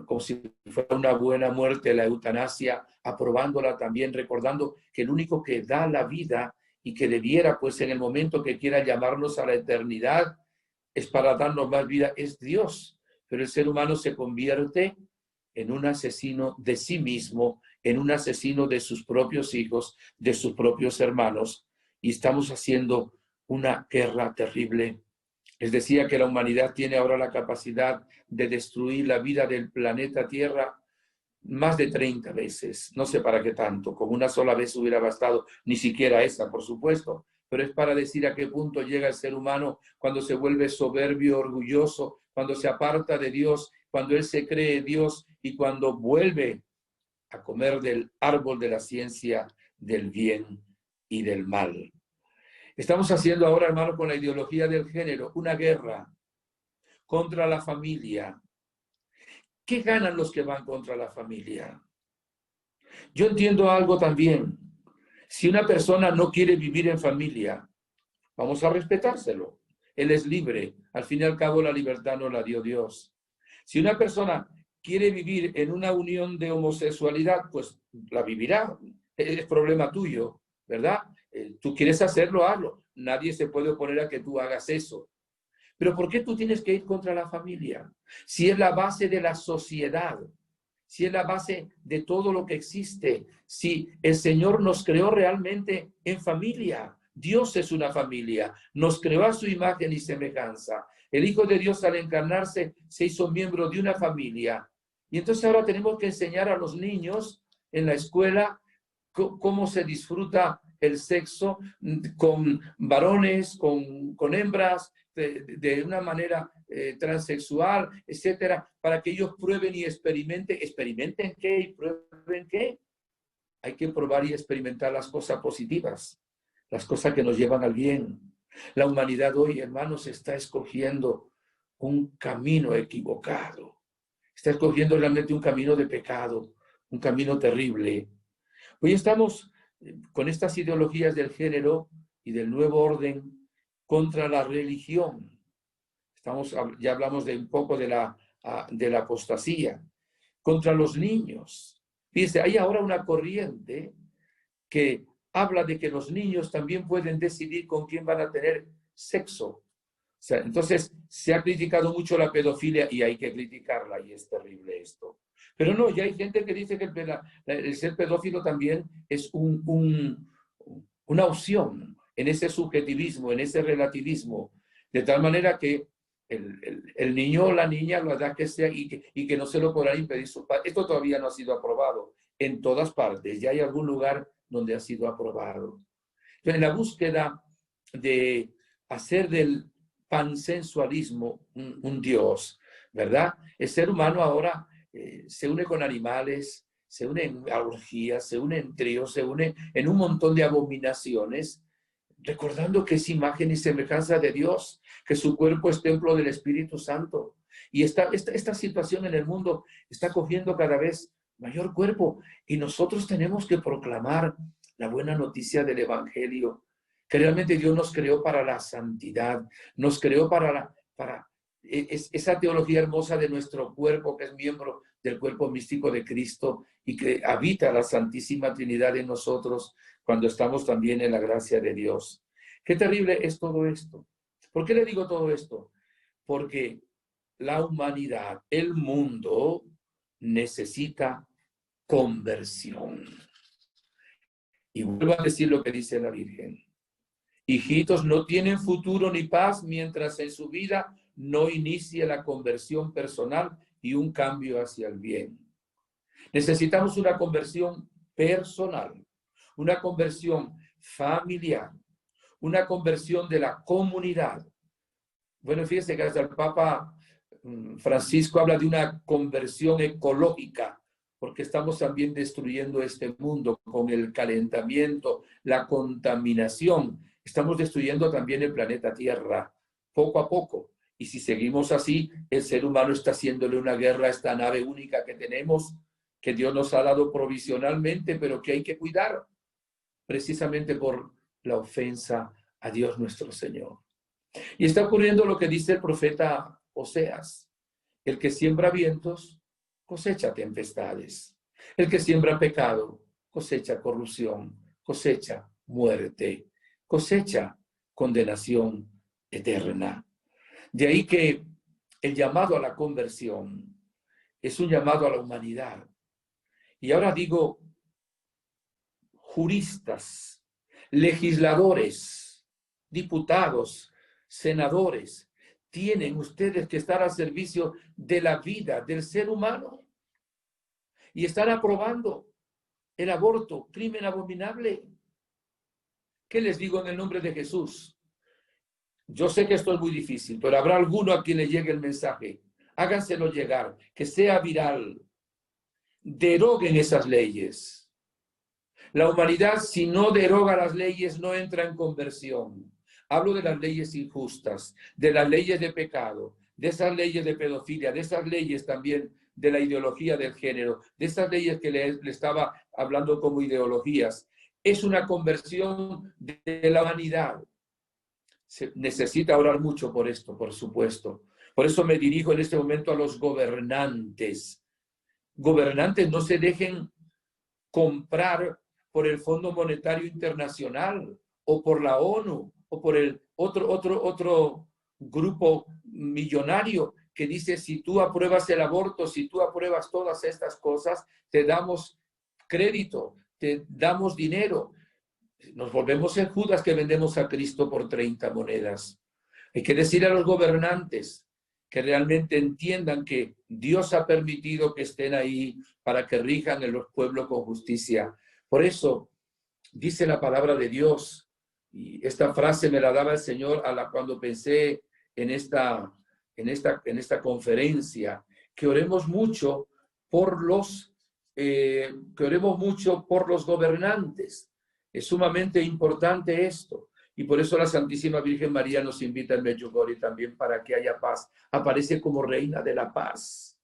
S2: como si fuera una buena muerte, la eutanasia, aprobándola también, recordando que el único que da la vida y que debiera, pues en el momento que quiera llamarnos a la eternidad, es para darnos más vida, es Dios. Pero el ser humano se convierte en un asesino de sí mismo, en un asesino de sus propios hijos, de sus propios hermanos, y estamos haciendo una guerra terrible. Les decía que la humanidad tiene ahora la capacidad de destruir la vida del planeta Tierra más de 30 veces. No sé para qué tanto, como una sola vez hubiera bastado, ni siquiera esa, por supuesto, pero es para decir a qué punto llega el ser humano cuando se vuelve soberbio, orgulloso, cuando se aparta de Dios, cuando él se cree Dios y cuando vuelve a comer del árbol de la ciencia del bien y del mal. Estamos haciendo ahora, hermano, con la ideología del género, una guerra contra la familia. ¿Qué ganan los que van contra la familia? Yo entiendo algo también. Si una persona no quiere vivir en familia, vamos a respetárselo. Él es libre. Al fin y al cabo, la libertad no la dio Dios. Si una persona quiere vivir en una unión de homosexualidad, pues la vivirá. Es problema tuyo, ¿verdad? Tú quieres hacerlo, hazlo. Nadie se puede oponer a que tú hagas eso. Pero ¿por qué tú tienes que ir contra la familia? Si es la base de la sociedad, si es la base de todo lo que existe, si el Señor nos creó realmente en familia. Dios es una familia, nos creó a su imagen y semejanza. El Hijo de Dios al encarnarse se hizo miembro de una familia. Y entonces ahora tenemos que enseñar a los niños en la escuela cómo se disfruta el sexo con varones, con hembras, de una manera transexual, etcétera, para que ellos prueben y experimenten. ¿Experimenten qué y prueben qué? Hay que probar y experimentar las cosas positivas, las cosas que nos llevan al bien. La humanidad hoy, hermanos, está escogiendo un camino equivocado. Está escogiendo realmente un camino de pecado, un camino terrible. Hoy estamos con estas ideologías del género y del nuevo orden contra la religión. Ya hablamos de un poco de la apostasía. Contra los niños. Fíjense, hay ahora una corriente que habla de que los niños también pueden decidir con quién van a tener sexo. O sea, entonces, se ha criticado mucho la pedofilia y hay que criticarla y es terrible esto. Pero no, ya hay gente que dice que el ser pedófilo también es una opción en ese subjetivismo, en ese relativismo, de tal manera que el niño o la niña, la edad que sea, y que no se lo podrán impedir sus padres. Esto todavía no ha sido aprobado en todas partes, ya hay algún lugar donde ha sido aprobado. Entonces, en la búsqueda de hacer del pansensualismo un Dios, ¿verdad? El ser humano ahora se une con animales, se une en orgías, se une en tríos, se une en un montón de abominaciones, recordando que es imagen y semejanza de Dios, que su cuerpo es templo del Espíritu Santo. Y esta situación en el mundo está cogiendo cada vez mayor cuerpo y nosotros tenemos que proclamar la buena noticia del Evangelio, que realmente Dios nos creó para la santidad, nos creó para esa teología hermosa de nuestro cuerpo, que es miembro del cuerpo místico de Cristo y que habita la Santísima Trinidad en nosotros cuando estamos también en la gracia de Dios. Qué terrible es todo esto. ¿Por qué le digo todo esto? Porque la humanidad, el mundo, necesita conversión. Y vuelvo a decir lo que dice la Virgen. Hijitos, no tienen futuro ni paz mientras en su vida no inicie la conversión personal y un cambio hacia el bien. Necesitamos una conversión personal, una conversión familiar, una conversión de la comunidad, Bueno, fíjese que hasta el Papa Francisco habla de una conversión ecológica, porque estamos también destruyendo este mundo con el calentamiento, la contaminación. Estamos destruyendo también el planeta Tierra, poco a poco. Y si seguimos así, el ser humano está haciéndole una guerra a esta nave única que tenemos, que Dios nos ha dado provisionalmente, pero que hay que cuidar, precisamente por la ofensa a Dios nuestro Señor. Y está ocurriendo lo que dice el profeta Oseas: el que siembra vientos, cosecha tempestades. El que siembra pecado, cosecha corrupción, cosecha muerte, cosecha condenación eterna. De ahí que el llamado a la conversión es un llamado a la humanidad. Y ahora digo, juristas, legisladores, diputados, senadores, tienen ustedes que estar al servicio de la vida del ser humano y están aprobando el aborto, crimen abominable. ¿Qué les digo en el nombre de Jesús? Yo sé que esto es muy difícil, pero habrá alguno a quien le llegue el mensaje. Háganselo llegar, que sea viral. Deroguen esas leyes. La humanidad, si no deroga las leyes, no entra en conversión. Hablo de las leyes injustas, de las leyes de pecado, de esas leyes de pedofilia, de esas leyes también de la ideología del género, de esas leyes que le estaba hablando como ideologías. Es una conversión de la humanidad. Se necesita orar mucho por esto, por supuesto. Por eso me dirijo en este momento a los gobernantes. Gobernantes, no se dejen comprar por el Fondo Monetario Internacional o por la ONU o por el otro grupo millonario que dice: si tú apruebas el aborto, si tú apruebas todas estas cosas, te damos crédito, te damos dinero. Nos volvemos en Judas que vendemos a Cristo por 30 monedas. Hay que decir a los gobernantes que realmente entiendan que Dios ha permitido que estén ahí para que rijan en los pueblos con justicia. Por eso dice la palabra de Dios, y esta frase me la daba el Señor cuando pensé en esta conferencia, que oremos mucho por los gobernantes. Es sumamente importante esto. Y por eso la Santísima Virgen María nos invita al Medjugorje también para que haya paz. Aparece como reina de la paz.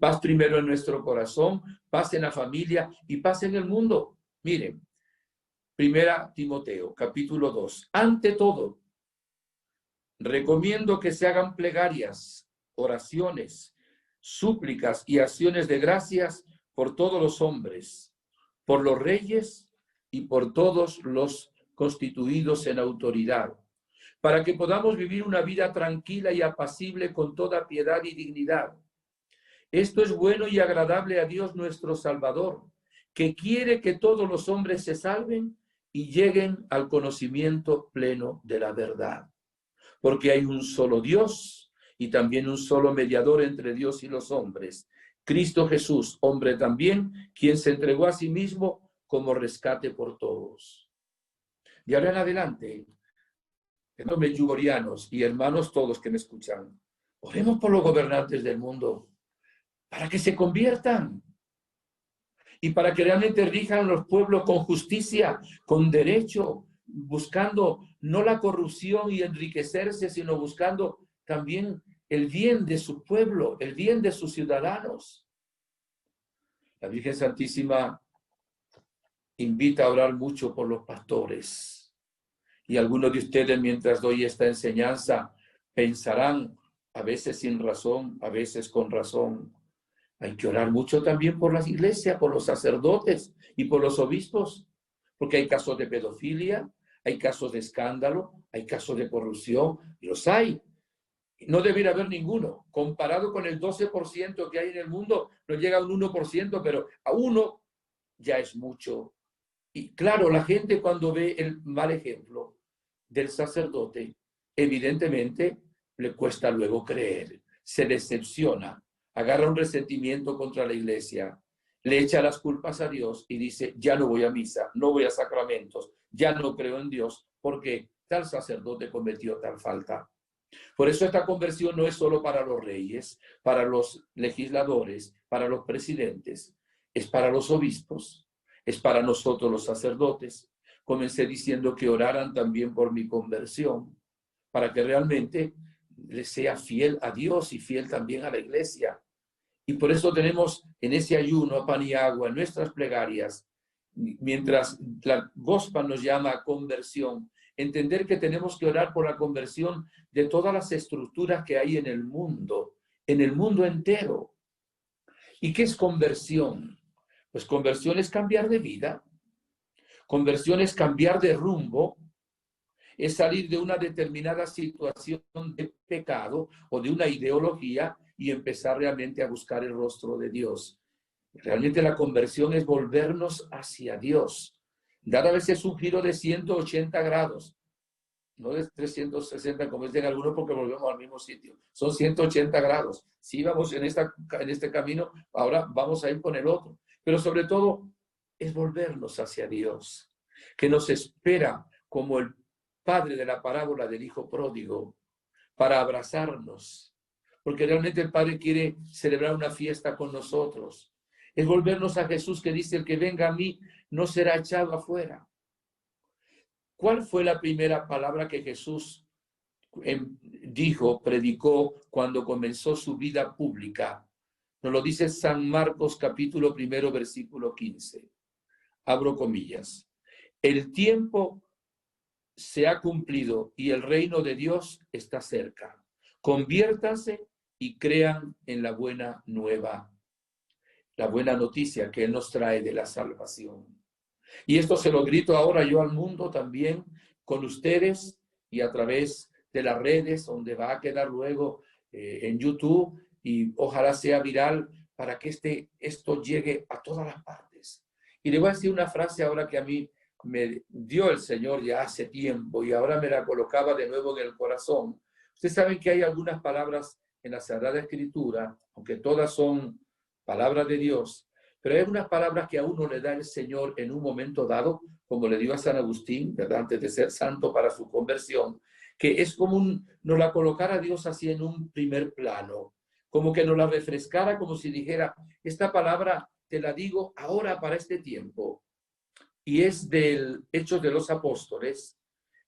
S2: Paz primero en nuestro corazón, paz en la familia y paz en el mundo. Miren, 1 Timoteo, capítulo 2. Ante todo, recomiendo que se hagan plegarias, oraciones, súplicas y acciones de gracias por todos los hombres, por los reyes y por todos los constituidos en autoridad, para que podamos vivir una vida tranquila y apacible con toda piedad y dignidad. Esto es bueno y agradable a Dios nuestro Salvador, que quiere que todos los hombres se salven y lleguen al conocimiento pleno de la verdad. Porque hay un solo Dios y también un solo mediador entre Dios y los hombres, Cristo Jesús, hombre también, quien se entregó a sí mismo como rescate por todos. Y ahora en adelante, los medjugorrianos y hermanos todos que me escuchan, oremos por los gobernantes del mundo para que se conviertan y para que realmente rijan los pueblos con justicia, con derecho, buscando no la corrupción y enriquecerse, sino buscando también el bien de su pueblo, el bien de sus ciudadanos. La Virgen Santísima invita a orar mucho por los pastores. Y algunos de ustedes, mientras doy esta enseñanza, pensarán, a veces sin razón, a veces con razón: hay que orar mucho también por las iglesias, por los sacerdotes y por los obispos, porque hay casos de pedofilia, hay casos de escándalo, hay casos de corrupción, y los hay. No debería haber ninguno. Comparado con el 12% que hay en el mundo, no llega a un 1%, pero a 1 ya es mucho. Y claro, la gente cuando ve el mal ejemplo del sacerdote, evidentemente le cuesta luego creer, se decepciona, agarra un resentimiento contra la iglesia, le echa las culpas a Dios y dice: ya no voy a misa, no voy a sacramentos, ya no creo en Dios porque tal sacerdote cometió tal falta. Por eso esta conversión no es solo para los reyes, para los legisladores, para los presidentes, es para los obispos, es para nosotros los sacerdotes. Comencé diciendo que oraran también por mi conversión, para que realmente le sea fiel a Dios y fiel también a la iglesia. Y por eso tenemos en ese ayuno, pan y agua, en nuestras plegarias, mientras la Gospa nos llama a conversión, entender que tenemos que orar por la conversión de todas las estructuras que hay en el mundo entero. ¿Y qué es conversión? Pues conversión es cambiar de vida, conversión es cambiar de rumbo, es salir de una determinada situación de pecado o de una ideología y empezar realmente a buscar el rostro de Dios. Realmente la conversión es volvernos hacia Dios. Dar a veces un giro de 180 grados, no de 360 como dicen algunos porque volvemos al mismo sitio. Son 180 grados. Si íbamos en este camino, ahora vamos a ir con el otro. Pero sobre todo es volvernos hacia Dios, que nos espera como el padre de la parábola del hijo pródigo para abrazarnos. Porque realmente el Padre quiere celebrar una fiesta con nosotros. Es volvernos a Jesús que dice, el que venga a mí no será echado afuera. ¿Cuál fue la primera palabra que Jesús predicó cuando comenzó su vida pública? Nos lo dice San Marcos capítulo 1, versículo 15. Abro comillas. El tiempo se ha cumplido y el reino de Dios está cerca. Conviértanse y crean en la buena nueva, la buena noticia que Él nos trae de la salvación. Y esto se lo grito ahora yo al mundo también, con ustedes y a través de las redes, donde va a quedar luego en YouTube, y ojalá sea viral para que esto llegue a todas las partes. Y le voy a decir una frase ahora que a mí me dio el Señor ya hace tiempo y ahora me la colocaba de nuevo en el corazón. Ustedes saben que hay algunas palabras en la Sagrada Escritura, aunque todas son palabras de Dios, pero hay unas palabras que a uno le da el Señor en un momento dado, como le dio a San Agustín, ¿verdad? Antes de ser santo para su conversión, que es como nos la colocara Dios así en un primer plano, como que nos la refrescara, como si dijera, esta palabra te la digo ahora para este tiempo. Y es del Hechos de los Apóstoles,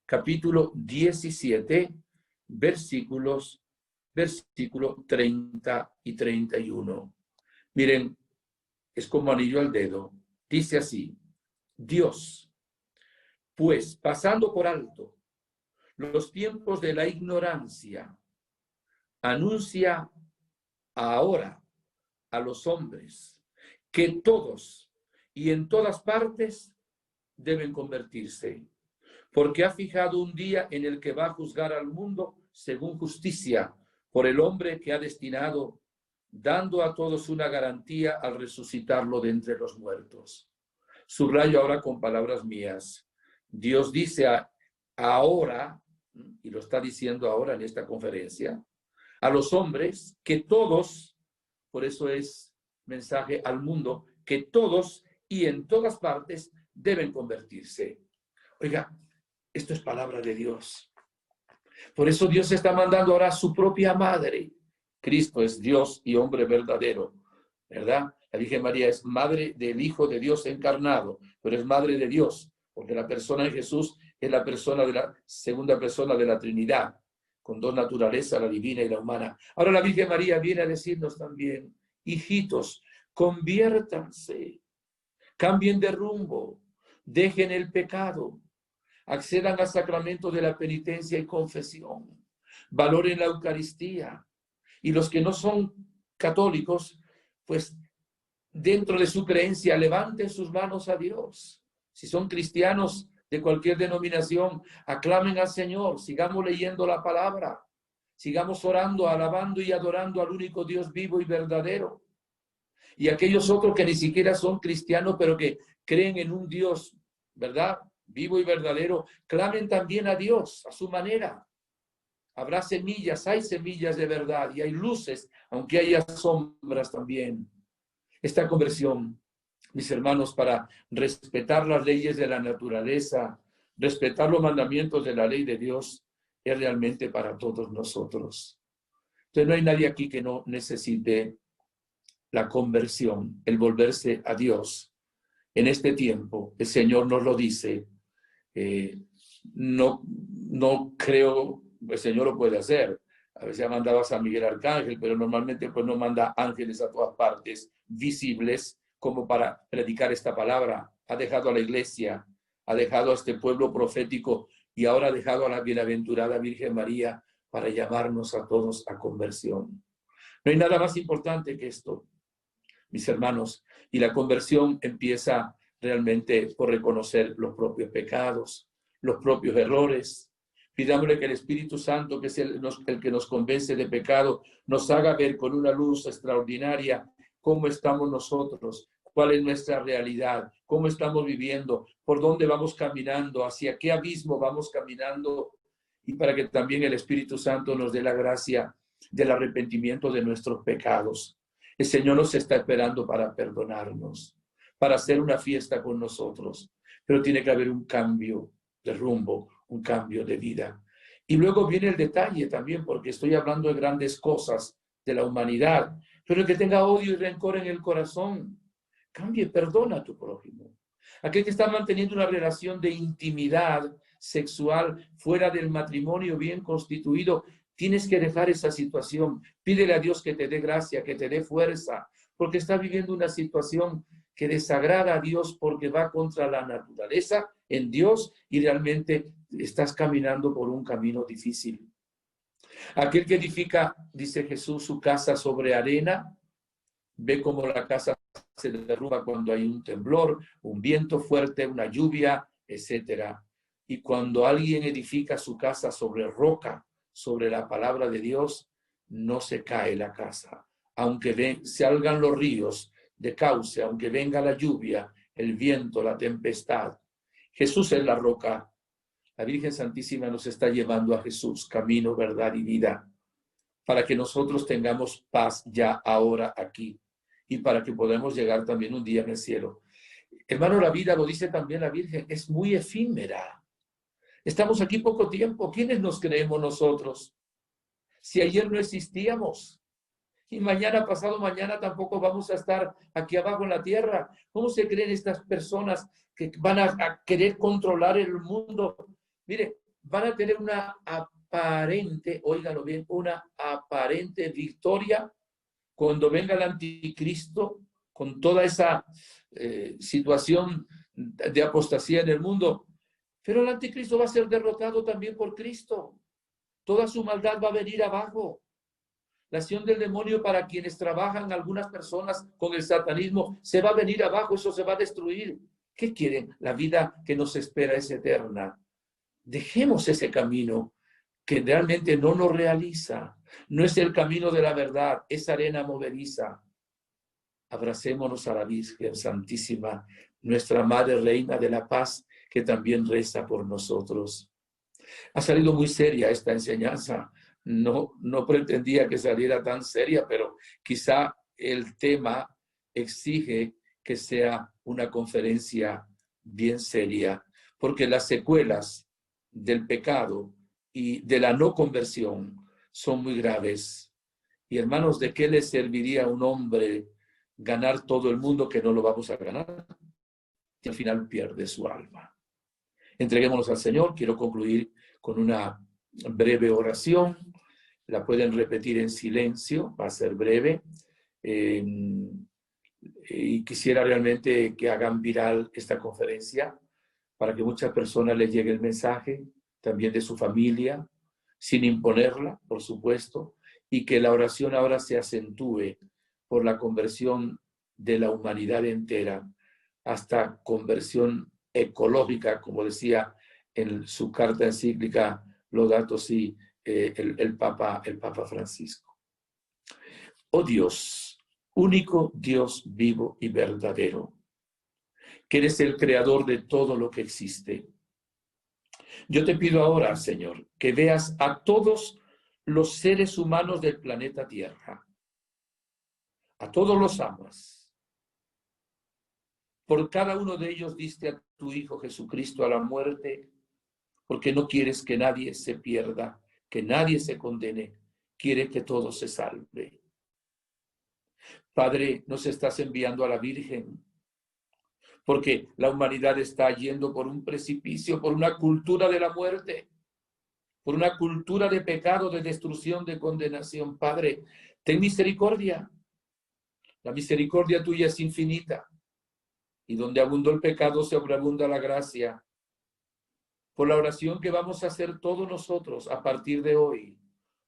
S2: capítulo 17, versículo 30 y 31. Miren, es como anillo al dedo. Dice así, Dios, pues pasando por alto los tiempos de la ignorancia, anuncia ahora a los hombres que todos y en todas partes deben convertirse, porque ha fijado un día en el que va a juzgar al mundo según justicia por el hombre que ha destinado, dando a todos una garantía al resucitarlo de entre los muertos. Subrayo ahora con palabras mías. Dios dice ahora, y lo está diciendo ahora en esta conferencia, a los hombres que todos, por eso es mensaje al mundo, que todos y en todas partes deben convertirse. Oiga, esto es palabra de Dios. Por eso Dios está mandando ahora a su propia madre. Cristo es Dios y hombre verdadero, ¿verdad? La Virgen María es madre del Hijo de Dios encarnado, pero es madre de Dios, porque la persona de Jesús es la persona de la segunda persona de la Trinidad, con dos naturalezas, la divina y la humana. Ahora la Virgen María viene a decirnos también, hijitos, conviértanse, cambien de rumbo, dejen el pecado, accedan al sacramento de la penitencia y confesión, valoren la Eucaristía. Y los que no son católicos, pues dentro de su creencia, levanten sus manos a Dios. Si son cristianos de cualquier denominación, aclamen al Señor, sigamos leyendo la palabra, sigamos orando, alabando y adorando al único Dios vivo y verdadero. Y aquellos otros que ni siquiera son cristianos, pero que creen en un Dios, ¿verdad?, vivo y verdadero, clamen también a Dios a su manera. Habrá semillas, hay semillas de verdad y hay luces, aunque haya sombras también. Esta conversión, mis hermanos, para respetar las leyes de la naturaleza, respetar los mandamientos de la ley de Dios, es realmente para todos nosotros. Entonces no hay nadie aquí que no necesite la conversión, el volverse a Dios. En este tiempo, el Señor nos lo dice. No creo, el Señor lo puede hacer. A veces ha mandado a San Miguel Arcángel, pero normalmente pues no manda ángeles a todas partes visibles como para predicar esta palabra. Ha dejado a la iglesia, ha dejado a este pueblo profético y ahora ha dejado a la bienaventurada Virgen María para llamarnos a todos a conversión. No hay nada más importante que esto, mis hermanos, y la conversión empieza realmente por reconocer los propios pecados, los propios errores. Pidámosle que el Espíritu Santo, que es el que nos convence de pecado, nos haga ver con una luz extraordinaria cómo estamos nosotros, cuál es nuestra realidad, cómo estamos viviendo, por dónde vamos caminando, hacia qué abismo vamos caminando, y para que también el Espíritu Santo nos dé la gracia del arrepentimiento de nuestros pecados. El Señor nos está esperando para perdonarnos, para hacer una fiesta con nosotros, pero tiene que haber un cambio de rumbo, un cambio de vida. Y luego viene el detalle también, porque estoy hablando de grandes cosas de la humanidad, pero el que tenga odio y rencor en el corazón, cambie, perdona a tu prójimo. Aquel que está manteniendo una relación de intimidad sexual fuera del matrimonio bien constituido, tienes que dejar esa situación. Pídele a Dios que te dé gracia, que te dé fuerza, porque está viviendo una situación que desagrada a Dios porque va contra la naturaleza en Dios y realmente estás caminando por un camino difícil. Aquel que edifica, dice Jesús, su casa sobre arena, ve cómo la casa se derrumba cuando hay un temblor, un viento fuerte, una lluvia, etc. Y cuando alguien edifica su casa sobre roca, sobre la palabra de Dios, no se cae la casa. Aunque salgan los ríos de cauce, aunque venga la lluvia, el viento, la tempestad. Jesús es la roca. La Virgen Santísima nos está llevando a Jesús, camino, verdad y vida, para que nosotros tengamos paz ya ahora aquí y para que podamos llegar también un día en el cielo. Hermano, la vida, lo dice también la Virgen, es muy efímera. Estamos aquí poco tiempo. ¿Quiénes nos creemos nosotros? Si ayer no existíamos y mañana, pasado mañana, tampoco vamos a estar aquí abajo en la tierra. ¿Cómo se creen estas personas que van a querer controlar el mundo? Mire, van a tener una aparente, óigalo bien, una aparente victoria cuando venga el anticristo con toda esa situación de apostasía en el mundo. Pero el anticristo va a ser derrotado también por Cristo. Toda su maldad va a venir abajo. La acción del demonio para quienes trabajan, algunas personas con el satanismo, se va a venir abajo, eso se va a destruir. ¿Qué quieren? La vida que nos espera es eterna. Dejemos ese camino que realmente no nos realiza. No es el camino de la verdad, es arena movediza. Abracémonos a la Virgen Santísima, nuestra Madre Reina de la Paz, que también reza por nosotros. Ha salido muy seria esta enseñanza. No pretendía que saliera tan seria, pero quizá el tema exige que sea una conferencia bien seria, porque las secuelas del pecado y de la no conversión son muy graves. Y hermanos, ¿de qué le serviría a un hombre ganar todo el mundo que no lo vamos a ganar? Y al final pierde su alma. Entreguémonos al Señor. Quiero concluir con una breve oración. La pueden repetir en silencio, va a ser breve. Y quisiera realmente que hagan viral esta conferencia para que muchas personas les llegue el mensaje, también de su familia, sin imponerla, por supuesto, y que la oración ahora se acentúe por la conversión de la humanidad entera, hasta conversión ecológica, como decía en su carta encíclica Laudato Si el Papa Francisco. Oh Dios, único Dios vivo y verdadero, que eres el creador de todo lo que existe. Yo te pido ahora, Señor, que veas a todos los seres humanos del planeta Tierra. A todos los amas. Por cada uno de ellos diste a tu Hijo Jesucristo a la muerte, porque no quieres que nadie se pierda, que nadie se condene, quiere que todo se salve. Padre, nos estás enviando a la Virgen, porque la humanidad está yendo por un precipicio, por una cultura de la muerte, por una cultura de pecado, de destrucción, de condenación. Padre, ten misericordia. La misericordia tuya es infinita, y donde abundó el pecado, sobreabunda la gracia. Por la oración que vamos a hacer todos nosotros a partir de hoy,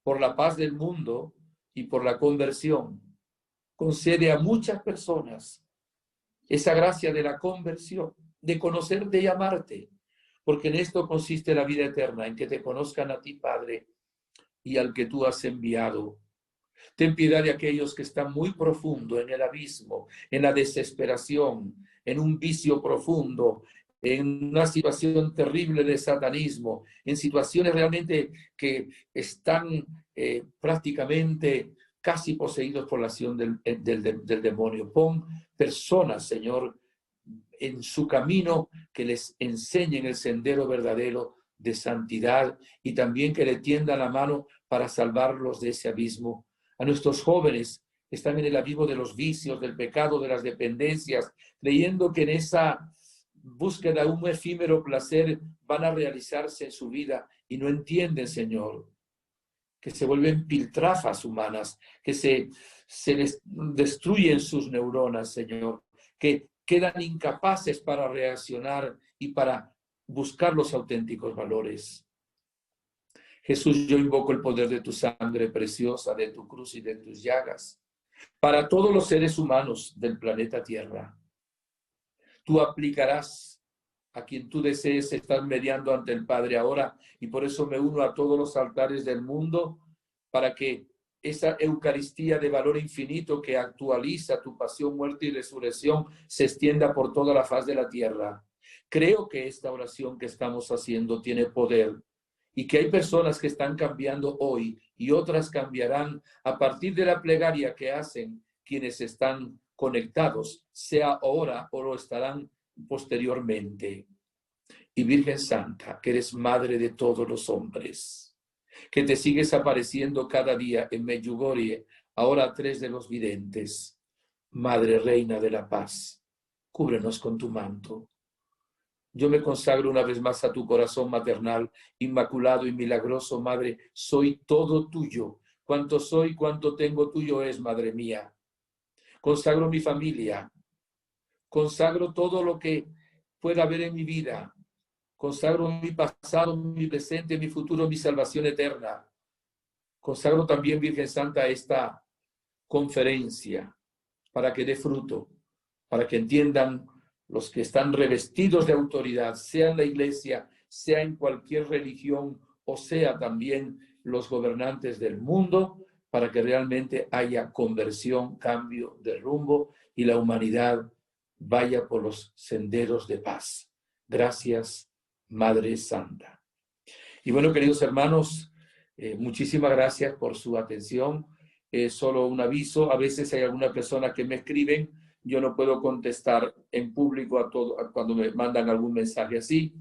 S2: por la paz del mundo y por la conversión, concede a muchas personas esa gracia de la conversión, de conocerte y amarte, porque en esto consiste la vida eterna, en que te conozcan a ti, Padre, y al que tú has enviado. Ten piedad de aquellos que están muy profundo en el abismo, en la desesperación, en un vicio profundo, en una situación terrible de satanismo, en situaciones realmente que están prácticamente casi poseídos por la acción del demonio. Pon personas, Señor, en su camino que les enseñen el sendero verdadero de santidad y también que le tiendan la mano para salvarlos de ese abismo. A nuestros jóvenes que están en el abismo de los vicios, del pecado, de las dependencias, creyendo que en esa búsqueda de un efímero placer van a realizarse en su vida y no entienden, Señor, que se vuelven piltrafas humanas, que se les destruyen sus neuronas, Señor, que quedan incapaces para reaccionar y para buscar los auténticos valores. Jesús, yo invoco el poder de tu sangre preciosa, de tu cruz y de tus llagas, para todos los seres humanos del planeta Tierra. Tú aplicarás a quien tú desees estar mediando ante el Padre ahora, y por eso me uno a todos los altares del mundo, para que esa Eucaristía de valor infinito que actualiza tu pasión, muerte y resurrección se extienda por toda la faz de la tierra. Creo que esta oración que estamos haciendo tiene poder y que hay personas que están cambiando hoy y otras cambiarán a partir de la plegaria que hacen quienes están conectados, sea ahora o lo estarán posteriormente. Y Virgen Santa, que eres madre de todos los hombres, que te sigues apareciendo cada día en Medjugorje, ahora a 3 de los videntes, Madre Reina de la Paz, cúbrenos con tu manto. Yo me consagro una vez más a tu corazón maternal, inmaculado y milagroso, Madre, soy todo tuyo. Cuanto soy, cuanto tengo tuyo es, Madre mía. Consagro mi familia, consagro todo lo que pueda haber en mi vida, consagro mi pasado, mi presente, mi futuro, mi salvación eterna. Consagro también, Virgen Santa, esta conferencia para que dé fruto, para que entiendan los que están revestidos de autoridad, sea en la iglesia, sea en cualquier religión, o sea también los gobernantes del mundo, para que realmente haya conversión, cambio de rumbo y la humanidad vaya por los senderos de paz. Gracias, Madre Santa. Y bueno, queridos hermanos, muchísimas gracias por su atención. Solo un aviso, a veces hay alguna persona que me escriben, yo no puedo contestar en público a todo cuando me mandan algún mensaje así.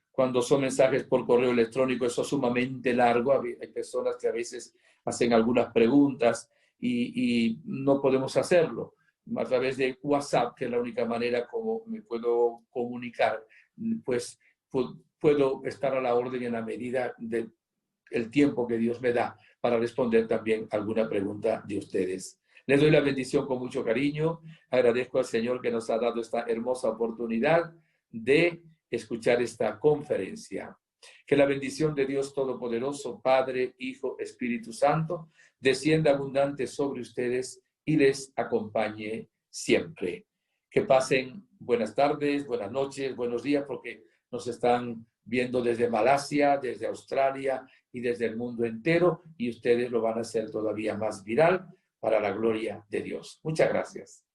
S2: Cuando son mensajes por correo electrónico, eso es sumamente largo. Hay personas que a veces hacen algunas preguntas y no podemos hacerlo. A través de WhatsApp, que es la única manera como me puedo comunicar, pues puedo estar a la orden en la medida del tiempo que Dios me da para responder también alguna pregunta de ustedes. Les doy la bendición con mucho cariño. Agradezco al Señor que nos ha dado esta hermosa oportunidad de escuchar esta conferencia. Que la bendición de Dios Todopoderoso, Padre, Hijo, Espíritu Santo, descienda abundante sobre ustedes y les acompañe siempre. Que pasen buenas tardes, buenas noches, buenos días, porque nos están viendo desde Malasia, desde Australia y desde el mundo entero, y ustedes lo van a hacer todavía más viral para la gloria de Dios. Muchas gracias.